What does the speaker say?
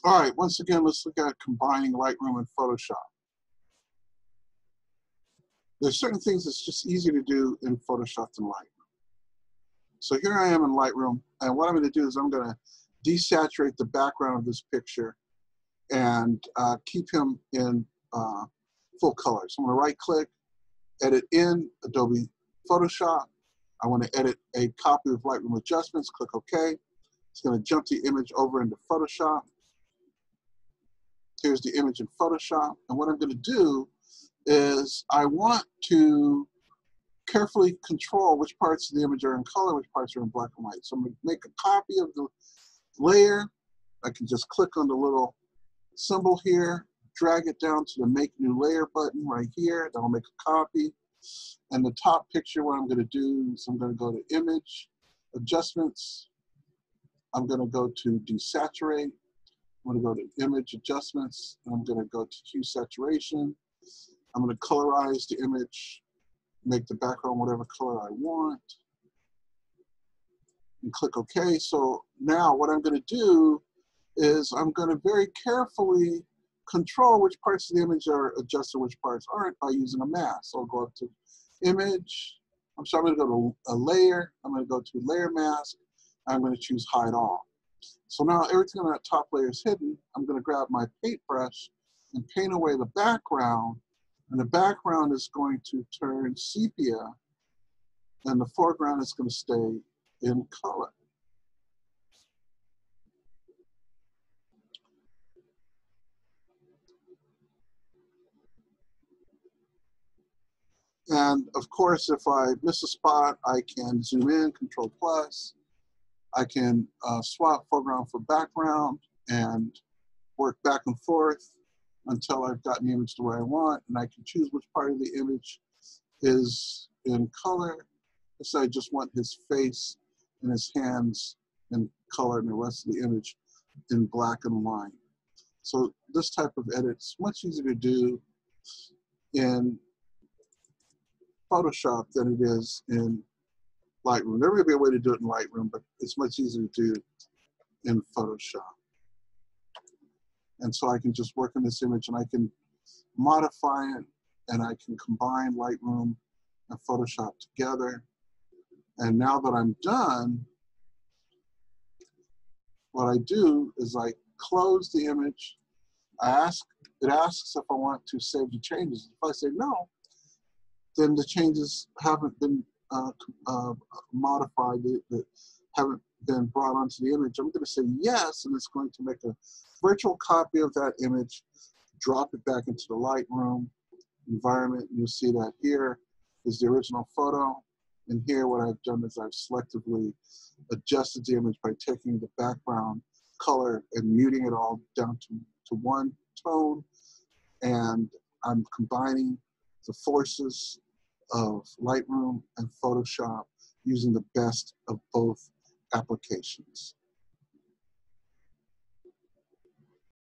All right, once again, let's look at combining Lightroom and Photoshop. There's certain things that's just easier to do in Photoshop than Lightroom. So here I am in Lightroom, and what I'm going to do is I'm going to desaturate the background of this picture and keep him in full color. So I'm going to right-click, edit in Adobe Photoshop. I want to edit a copy of Lightroom adjustments, click OK. It's going to jump the image over into Photoshop. Here's the image in Photoshop, and what I'm going to do is I want to carefully control which parts of the image are in color, which parts are in black and white. So I'm going to make a copy of the layer. I can just click on the little symbol here, drag it down to the Make New Layer button right here. That'll make a copy. And the top picture, what I'm going to do is I'm going to go to Image, Adjustments. I'm going to go to Desaturate. I'm going to go to Image Adjustments, and I'm going to go to Hue Saturation. I'm going to colorize the image, make the background whatever color I want, and click OK. So now what I'm going to do is I'm going to very carefully control which parts of the image are adjusted, which parts aren't, by using a mask. So I'll go up to Image. I'm going to go to a Layer. I'm going to go to Layer Mask. I'm going to choose Hide All. So now everything on that top layer is hidden. I'm going to grab my paintbrush and paint away the background. And the background is going to turn sepia, and the foreground is going to stay in color. And of course, if I miss a spot, I can zoom in, Control+. I can swap foreground for background and work back and forth until I've gotten the image the way I want, and I can choose which part of the image is in color. So I just want his face and his hands in color and the rest of the image in black and white. So this type of edit is much easier to do in Photoshop than it is in Lightroom. There may be a way to do it in Lightroom, but it's much easier to do in Photoshop. And so I can just work on this image and I can modify it, and I can combine Lightroom and Photoshop together. And now that I'm done, what I do is I close the image. It asks if I want to save the changes. If I say no, then the changes haven't been modified, that haven't been brought onto the image. I'm going to say yes, and it's going to make a virtual copy of that image, drop it back into the Lightroom environment. You'll see that here is the original photo. And here what I've done is I've selectively adjusted the image by taking the background color and muting it all down to one tone. And I'm combining the forces of Lightroom and Photoshop using the best of both applications.